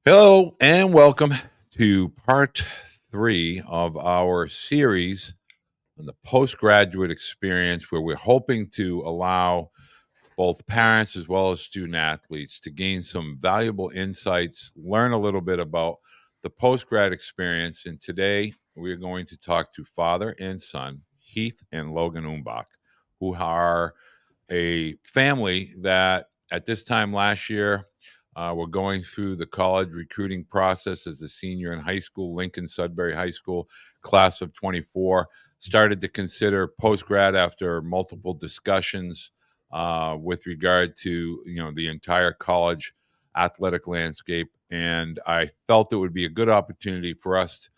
Hello and welcome to part three of our series on the postgraduate experience, where we're hoping to allow both parents as well as student athletes to gain some valuable insights, learn a little bit about the postgrad experience. And today we're going to talk to father and son, Heath and Logan Umbach, who are a family that at this time last year were going through the college recruiting process as a senior in high school. Lincoln Sudbury High School, class of 24, started to consider post grad after multiple discussions with regard to the entire college athletic landscape. And I felt it would be a good opportunity for us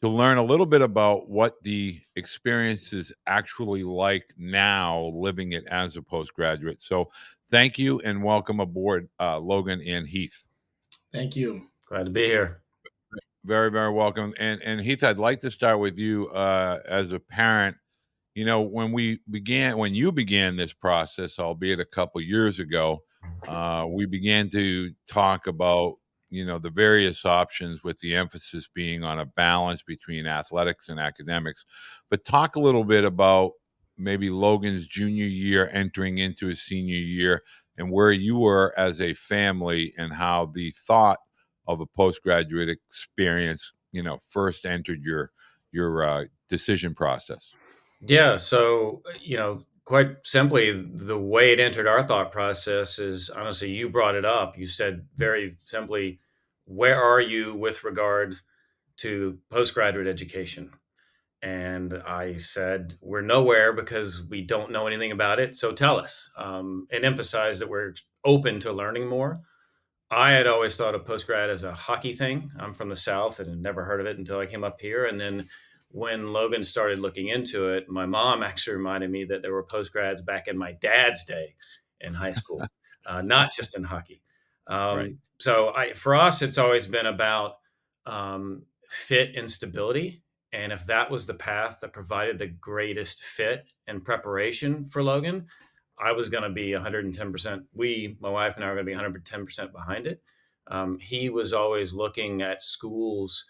to learn a little bit about what the experience is actually like now living it as a postgraduate. So thank you and welcome aboard, Logan and Heath. Thank you. Glad to be here. Very, very welcome. And Heath, I'd like to start with you as a parent. When you began this process, albeit a couple years ago, we began to talk about the various options, with the emphasis being on a balance between athletics and academics. But talk a little bit about maybe Logan's junior year entering into his senior year, and where you were as a family, and how the thought of a postgraduate experience first entered your decision process. Yeah, so quite simply, the way it entered our thought process is, honestly, you brought it up. You said very simply, "Where are you with regard to postgraduate education?" And I said, "We're nowhere because we don't know anything about it. So tell us," and emphasize that we're open to learning more. I had always thought of postgrad as a hockey thing. I'm from the South and had never heard of it until I came up here. And then when Logan started looking into it, my mom actually reminded me that there were postgrads back in my dad's day in high school, not just in hockey. Right. For us, it's always been about fit and stability. And if that was the path that provided the greatest fit and preparation for Logan, I was going to be 110%. My wife and I, were going to be 110% behind it. He was always looking at schools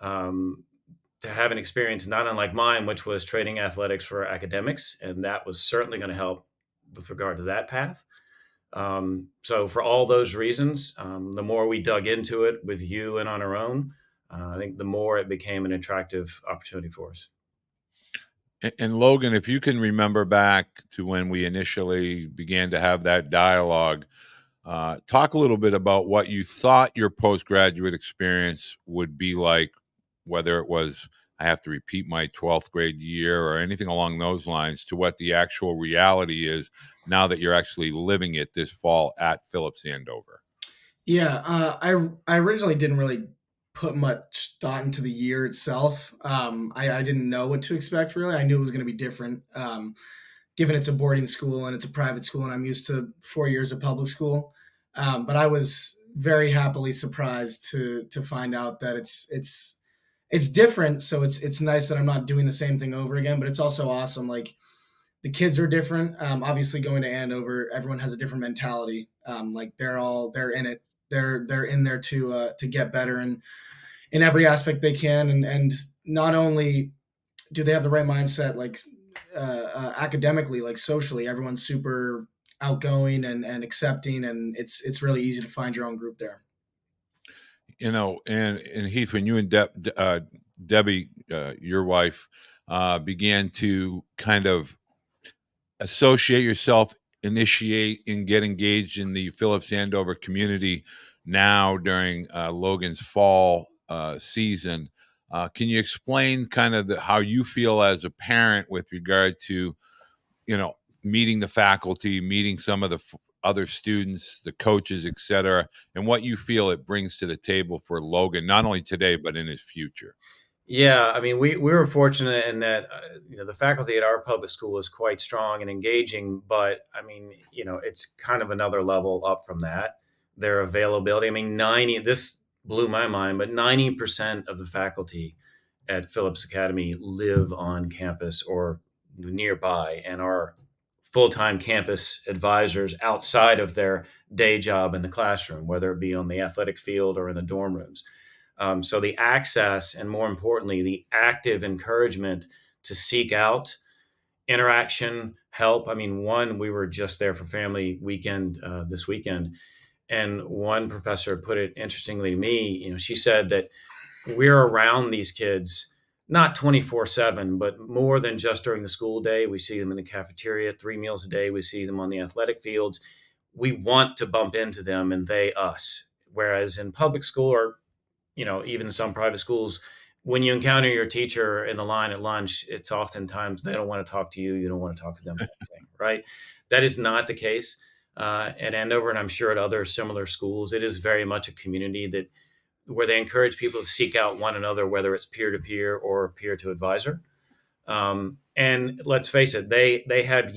um, to have an experience not unlike mine, which was trading athletics for academics. And that was certainly going to help with regard to that path. So, for all those reasons, the more we dug into it with you and on our own, I think the more it became an attractive opportunity for us. And Logan, if you can remember back to when we initially began to have that dialogue, talk a little bit about what you thought your postgraduate experience would be like, whether it was, I have to repeat my 12th grade year or anything along those lines, to what the actual reality is now that you're actually living it this fall at Phillips Andover. Yeah, I originally didn't really put much thought into the year itself. I didn't know what to expect really. I knew it was going to be different, given it's a boarding school and it's a private school, and I'm used to 4 years of public school. But I was very happily surprised to find out that it's different. So it's nice that I'm not doing the same thing over again. But it's also awesome. Like the kids are different. Obviously, going to Andover, everyone has a different mentality. Like they're in it. They're in there to get better and in every aspect they can. And not only do they have the right mindset, like academically, like socially, everyone's super outgoing and accepting, and it's really easy to find your own group there. And Heath, when you and Debbie, your wife, began to kind of associate yourself, initiate, and get engaged in the Phillips Andover community now during Logan's fall season. Can you explain kind of how you feel as a parent with regard to, meeting the faculty, meeting some of the other students, the coaches, et cetera, and what you feel it brings to the table for Logan, not only today, but in his future? Yeah, I mean, we were fortunate in that the faculty at our public school is quite strong and engaging, but I mean, it's kind of another level up from that. Their availability, I mean, 90, this blew my mind, but 90% of the faculty at Phillips Academy live on campus or nearby and are full-time campus advisors outside of their day job in the classroom, whether it be on the athletic field or in the dorm rooms. So the access, and more importantly, the active encouragement to seek out interaction, help. I mean, we were just there for family weekend this weekend, and one professor put it interestingly to me. She said that we're around these kids not 24/7, but more than just during the school day. We see them in the cafeteria 3 meals a day. We see them on the athletic fields. We want to bump into them and they us. Whereas in public school, or even some private schools, when you encounter your teacher in the line at lunch, it's oftentimes they don't want to talk to you. You don't want to talk to them, kind of thing, right? That is not the case at Andover, and I'm sure at other similar schools. It is very much a community where they encourage people to seek out one another, whether it's peer to peer or peer to advisor. And let's face it, they have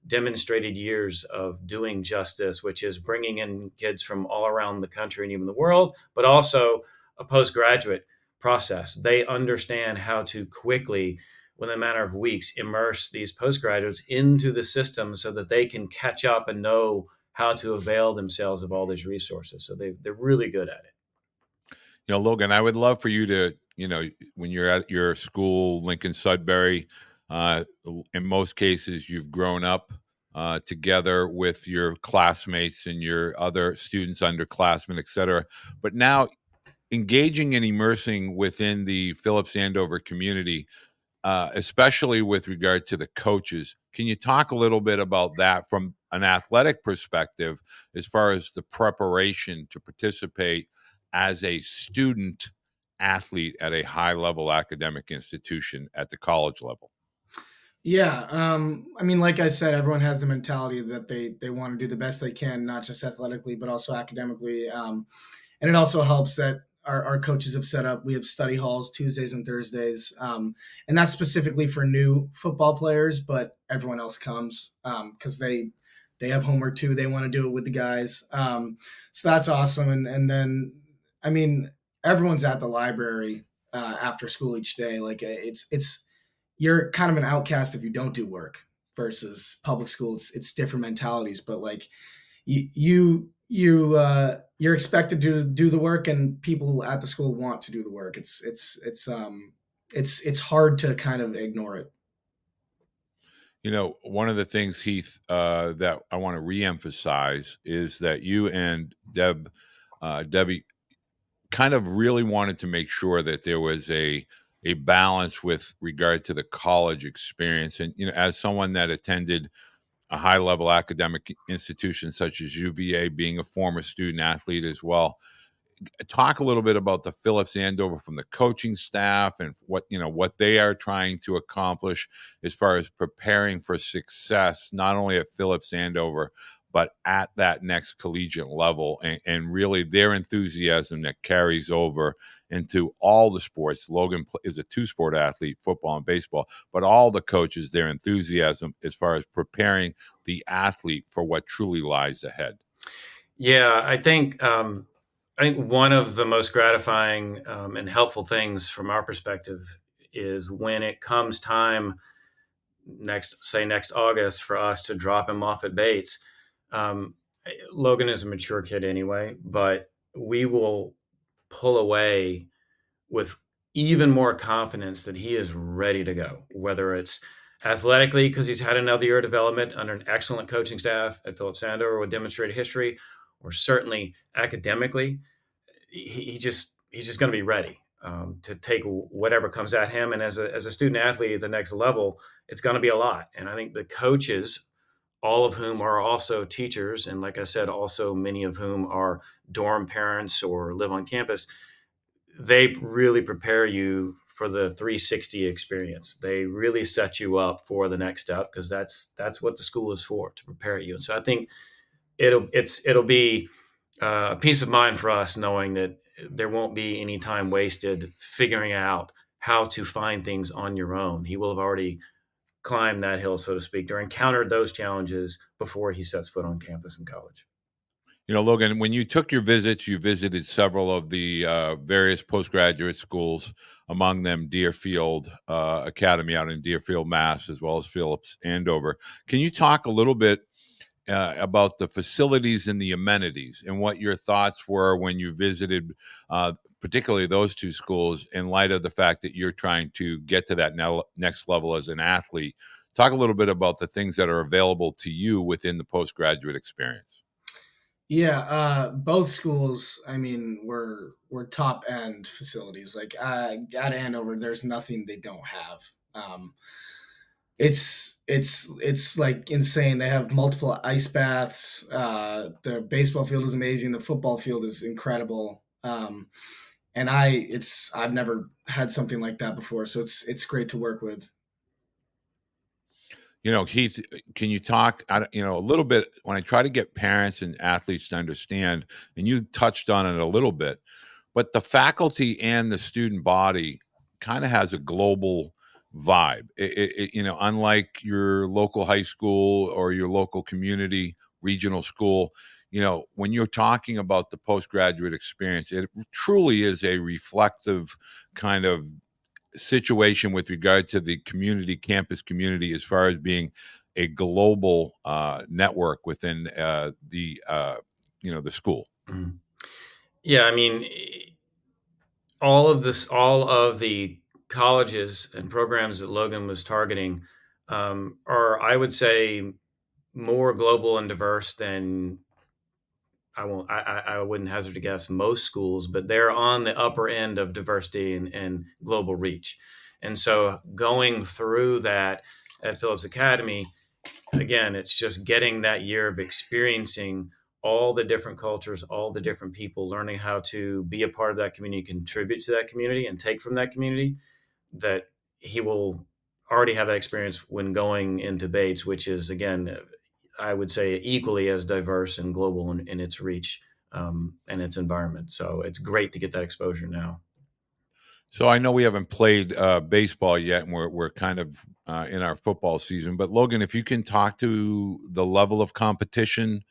demonstrated years of doing just this, which is bringing in kids from all around the country and even the world, but also a postgraduate process. They understand how to quickly, within a matter of weeks, immerse these postgraduates into the system so that they can catch up and know how to avail themselves of all these resources. So they're really good at it. Logan, I would love for you to, when you're at your school, Lincoln Sudbury, in most cases, you've grown up together with your classmates and your other students, underclassmen, et cetera. But now engaging and immersing within the Phillips Andover community, especially with regard to the coaches. Can you talk a little bit about that from an athletic perspective, as far as the preparation to participate as a student athlete at a high level academic institution at the college level? Yeah, I mean, like I said, everyone has the mentality that they want to do the best they can, not just athletically, but also academically. And it also helps that our coaches have set up. We have study halls Tuesdays and Thursdays, and that's specifically for new football players. But everyone else comes because they have homework too. They want to do it with the guys. So that's awesome. And then, I mean, everyone's at the library after school each day. Like it's you're kind of an outcast if you don't do work versus public school. It's different mentalities, but like you're expected to do the work, and people at the school want to do the work. It's hard to kind of ignore it. One of the things, Heath, that I want to reemphasize is that you and Debbie, kind of really wanted to make sure that there was a balance with regard to the college experience. And as someone that attended a high level academic institution such as UVA, being a former student athlete as well, talk a little bit about the Phillips Andover from the coaching staff and what they are trying to accomplish as far as preparing for success, not only at Phillips Andover, but at that next collegiate level, and really their enthusiasm that carries over into all the sports. Logan is a two-sport athlete, football and baseball, but all the coaches, their enthusiasm as far as preparing the athlete for what truly lies ahead. Yeah, I think one of the most gratifying and helpful things from our perspective is when it comes time next August for us to drop him off at Bates. Um, Logan is a mature kid anyway, but we will pull away with even more confidence that he is ready to go, whether it's athletically because he's had another year of development under an excellent coaching staff at Phillips Andover with demonstrated history, or certainly academically. He's just going to be ready to take whatever comes at him. And as a student athlete at the next level, it's going to be a lot. And I think the coaches, all of whom are also teachers, and like I said, also many of whom are dorm parents or live on campus, they really prepare you for the 360 experience. They really set you up for the next step, because that's what the school is for, to prepare you. And so I think it'll be a peace of mind for us knowing that there won't be any time wasted figuring out how to find things on your own. He will have already climbed that hill, so to speak, or encountered those challenges before he sets foot on campus in college. Logan, when you took your visits, you visited several of the various postgraduate schools, among them Deerfield Academy out in Deerfield, Mass, as well as Phillips Andover. Can you talk a little bit about the facilities and the amenities and what your thoughts were when you visited, particularly those two schools, in light of the fact that you're trying to get to that next level as an athlete? Talk a little bit about the things that are available to you within the postgraduate experience. Yeah, both schools, I mean, were top end facilities. Like at Andover, there's nothing they don't have. It's like insane. They have multiple ice baths. The baseball field is amazing. The football field is incredible. And I've never had something like that before, so it's great to work with. Heath, can you talk, a little bit when I try to get parents and athletes to understand, and you touched on it a little bit, but the faculty and the student body kind of has a global vibe. Unlike your local high school or your local community regional school, when you're talking about the postgraduate experience, it truly is a reflective kind of situation with regard to the campus community, as far as being a global network within the school. Mhm. Yeah, I mean, all of the colleges and programs that Logan was targeting are, I would say, more global and diverse than I wouldn't hazard to guess most schools, but they're on the upper end of diversity and global reach. And so going through that at Phillips Academy, again, it's just getting that year of experiencing all the different cultures, all the different people, learning how to be a part of that community, contribute to that community, and take from that community, that he will already have that experience when going into Bates, which is, again, I would say equally as diverse and global in its reach and its environment. So it's great to get that exposure now. So I know we haven't played baseball yet, and we're kind of in our football season. But Logan, if you can talk to the level of competition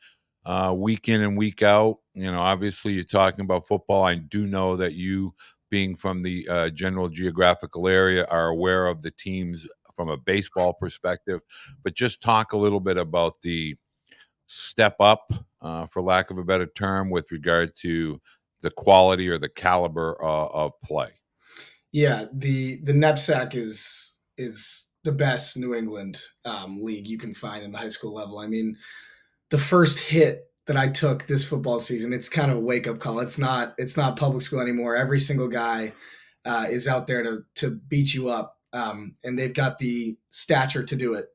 week in and week out, obviously you're talking about football. I do know that you, being from the general geographical area, are aware of the teams from a baseball perspective. But just talk a little bit about the step up, for lack of a better term, with regard to the quality or the caliber of play. Yeah, the knapsack is the best New England league you can find in the high school level. I mean, the first hit that I took this football season, it's kind of a wake up call. It's not public school anymore. Every single guy is out there to beat you up, and they've got the stature to do it.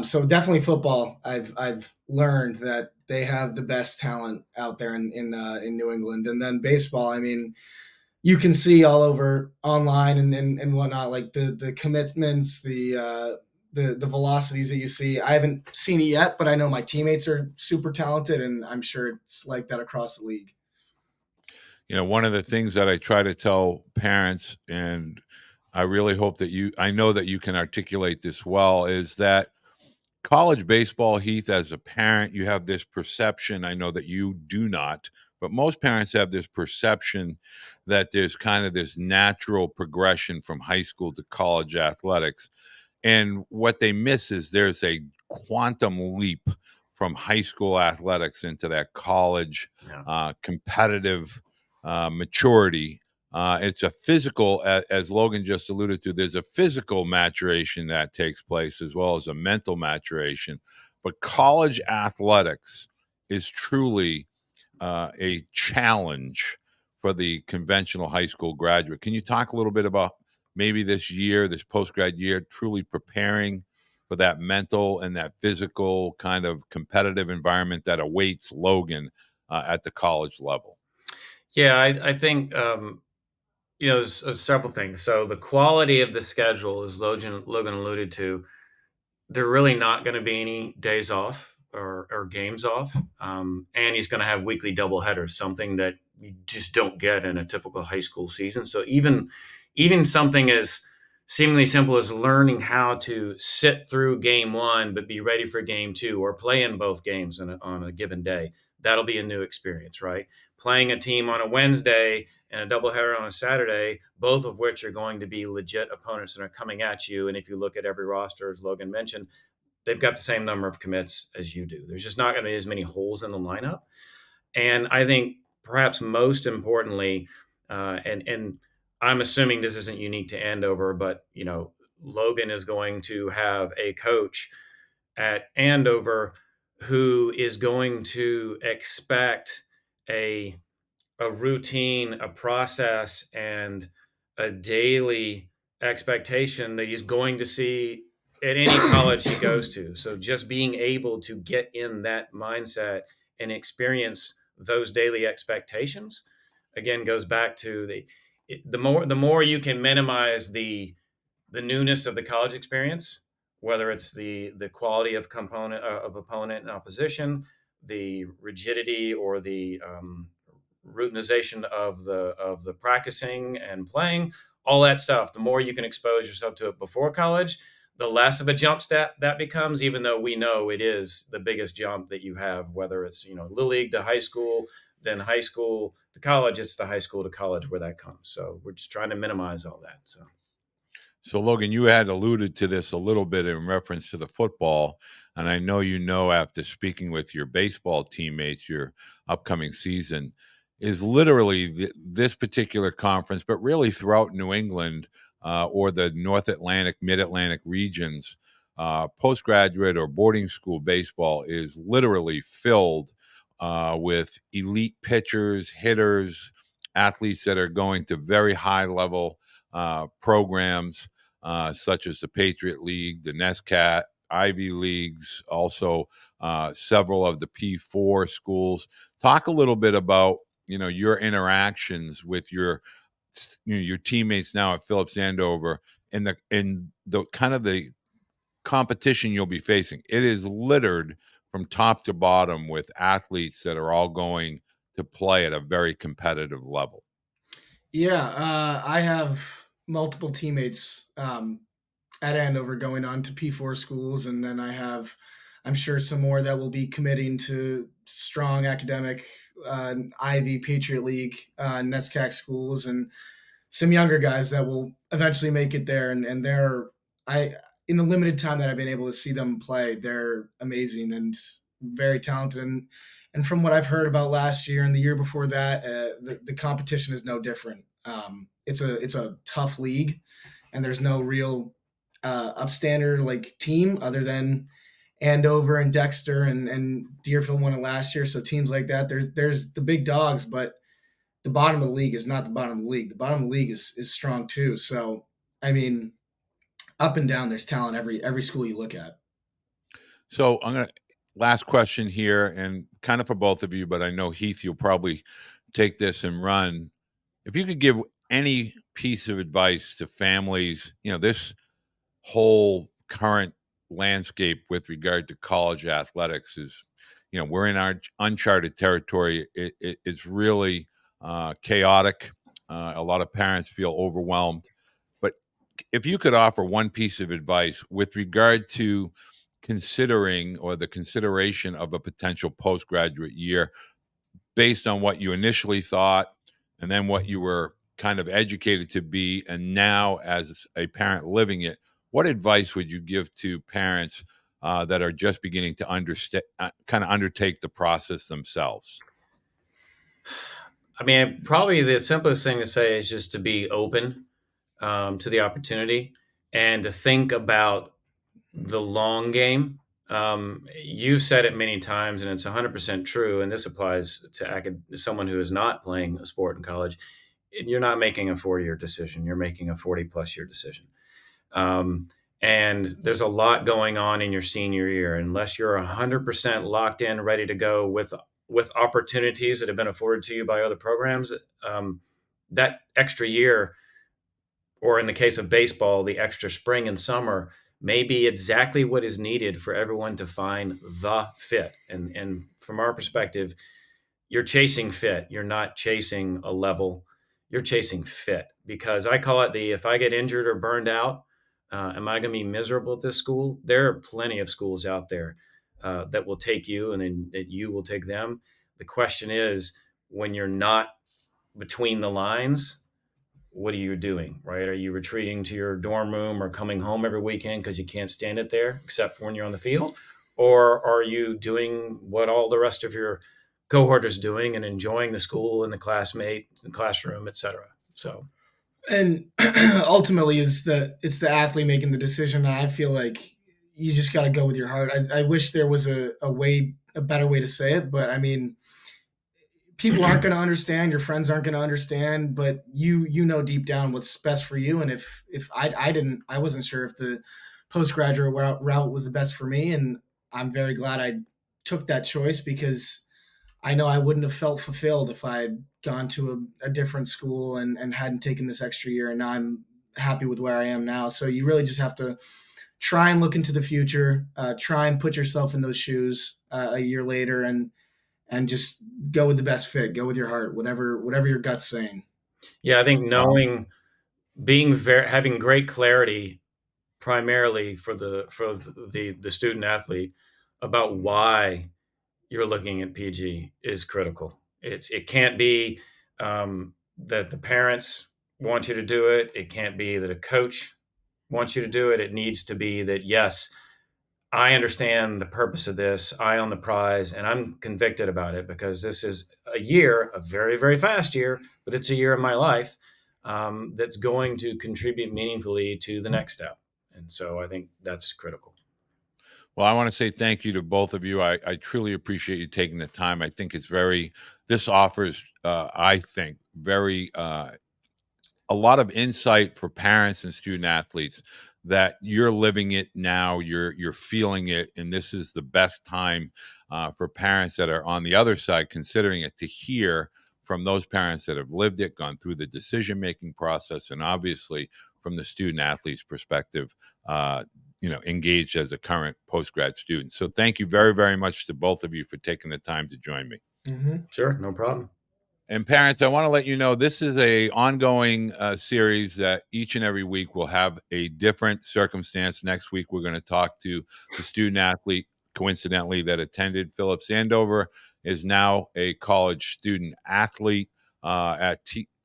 So definitely football. I've learned that they have the best talent out there in New England, and then baseball. I mean, you can see all over online and whatnot, like the commitments, the velocities that you see. I haven't seen it yet, but I know my teammates are super talented, and I'm sure it's like that across the league. One of the things that I try to tell parents, and I really hope that I know that you can articulate this well, is that college baseball, Heath, as a parent, you have this perception. I know that you do not, but most parents have this perception that there's kind of this natural progression from high school to college athletics. And what they miss is there's a quantum leap from high school athletics into that college Yeah. competitive maturity. It's a physical, as Logan just alluded to, there's a physical maturation that takes place as well as a mental maturation. But college athletics is truly a challenge for the conventional high school graduate. Can you talk a little bit about maybe this post-grad year, truly preparing for that mental and that physical kind of competitive environment that awaits Logan at the college level? Yeah, I think there's several things. So the quality of the schedule, as Logan alluded to, there are really not going to be any days off or games off, and he's going to have weekly double headers, something that you just don't get in a typical high school season. So even something as seemingly simple as learning how to sit through game one but be ready for game two, or play in both games on a given day, that'll be a new experience, right? Playing a team on a Wednesday and a doubleheader on a Saturday, both of which are going to be legit opponents that are coming at you. And if you look at every roster, as Logan mentioned, they've got the same number of commits as you do. There's just not going to be as many holes in the lineup. And I think perhaps most importantly, and I'm assuming this isn't unique to Andover, but Logan is going to have a coach at Andover who is going to expect a a routine, a process, and a daily expectation that he's going to see at any college he goes to. So just being able to get in that mindset and experience those daily expectations again goes back to the more you can minimize the newness of the college experience, whether it's the quality of component of opponent and opposition, the rigidity or the routinization of the practicing and playing, all that stuff. The more you can expose yourself to it before college, the less of a jump step that becomes. Even though we know it is the biggest jump that you have, whether it's little league to high school, then high school to college, it's the high school to college where that comes. So we're just trying to minimize all that. So, Logan, you had alluded to this a little bit in reference to the football, and I know after speaking with your baseball teammates, your upcoming season is literally this particular conference, but really throughout New England or the North Atlantic, Mid Atlantic regions, postgraduate or boarding school baseball is literally filled with elite pitchers, hitters, athletes that are going to very high level programs such as the Patriot League, the NESCAT, Ivy Leagues, also several of the P4 schools. Talk a little bit about your interactions with your teammates now at Phillips Andover and the kind of the competition you'll be facing. It is littered from top to bottom with athletes that are all going to play at a very competitive level. Yeah, I have multiple teammates at Andover going on to P4 schools, and then I'm sure, some more that will be committing to strong academic Ivy, Patriot League, NESCAC schools, and some younger guys that will eventually make it there. And I in the limited time that I've been able to see them play, they're amazing and very talented. And from what I've heard about last year and the year before that, the competition is no different. It's a tough league, and there's no real upstander like team other than Andover and Dexter and Deerfield won it last year. So teams like that, there's the big dogs, but the bottom of the league is not the bottom of the league. The bottom of the league is strong too. So I mean, up and down, there's talent every school you look at. So I'm gonna last question here, and kind of for both of you, but I know Heath, you'll probably take this and run. If you could give any piece of advice to families, this whole current landscape with regard to college athletics is, we're in our uncharted territory. It's really chaotic. A lot of parents feel overwhelmed. But if you could offer one piece of advice with regard to considering or the consideration of a potential postgraduate year based on what you initially thought and then what you were kind of educated to be, and now as a parent living it, what advice would you give to parents that are just beginning to understand, kind of undertake the process themselves? I mean, probably the simplest thing to say is just to be open to the opportunity and to think about the long game. You've said it many times, and it's 100% true. And this applies to someone who is not playing a sport in college. You're not making a 4-year decision. You're making a 40+ year decision. And there's a lot going on in your senior year. Unless you're 100% locked in, ready to go with opportunities that have been afforded to you by other programs, that extra year, or in the case of baseball, the extra spring and summer, may be exactly what is needed for everyone to find the fit. And from our perspective, you're chasing fit. You're not chasing a level. You're chasing fit, because I call it if I get injured or burned out, am I going to be miserable at this school? There are plenty of schools out there that will take you, and then that you will take them. The question is, when you're not between the lines, what are you doing, right? Are you retreating to your dorm room or coming home every weekend because you can't stand it there, except for when you're on the field? Or are you doing what all the rest of your cohort is doing and enjoying the school and the classmate, the classroom, et cetera? So, And ultimately, it's the athlete making the decision. And I feel like you just got to go with your heart. I wish there was a better way to say it, but I mean, people aren't going to understand. Your friends aren't going to understand, but you know deep down what's best for you. And if I wasn't sure if the postgraduate route was the best for me, and I'm very glad I took that choice, because I know I wouldn't have felt fulfilled if I had gone to a different school and hadn't taken this extra year. And now I'm happy with where I am now. So you really just have to try and look into the future, try and put yourself in those shoes a year later, and just go with the best fit, go with your heart, whatever your gut's saying. yeah, I think having great clarity primarily for the student athlete about why you're looking at PG is critical. It can't be that the parents want you to do it. It can't be that a coach wants you to do it. It needs to be that, yes, I understand the purpose of this. I own the prize, and I'm convicted about it because this is a year, a very, very fast year, but it's a year of my life that's going to contribute meaningfully to the next step. And so I think that's critical. Well, I want to say thank you to both of you. I truly appreciate you taking the time. I think this offers, I think, a lot of insight for parents and student athletes that you're living it now, you're feeling it, and this is the best time for parents that are on the other side considering it to hear from those parents that have lived it, gone through the decision-making process, and obviously from the student athlete's perspective, engaged as a current post-grad student. So thank you very, very much to both of you for taking the time to join me. Mm-hmm. Sure, no problem. And parents, I want to let you know this is a ongoing series that each and every week will have a different circumstance. Next week, we're going to talk to the student athlete, coincidentally, that attended Phillips Andover, is now a college student athlete at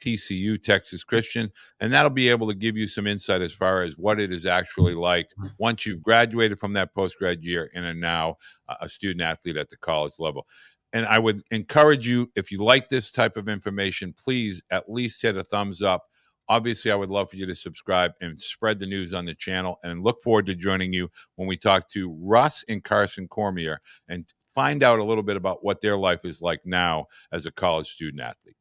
TCU, Texas Christian. And that'll be able to give you some insight as far as what it is actually like once you've graduated from that post-grad year and are now a student athlete at the college level. And I would encourage you, if you like this type of information, please at least hit a thumbs up. Obviously, I would love for you to subscribe and spread the news on the channel, and look forward to joining you when we talk to Russ and Carson Cormier and find out a little bit about what their life is like now as a college student athlete.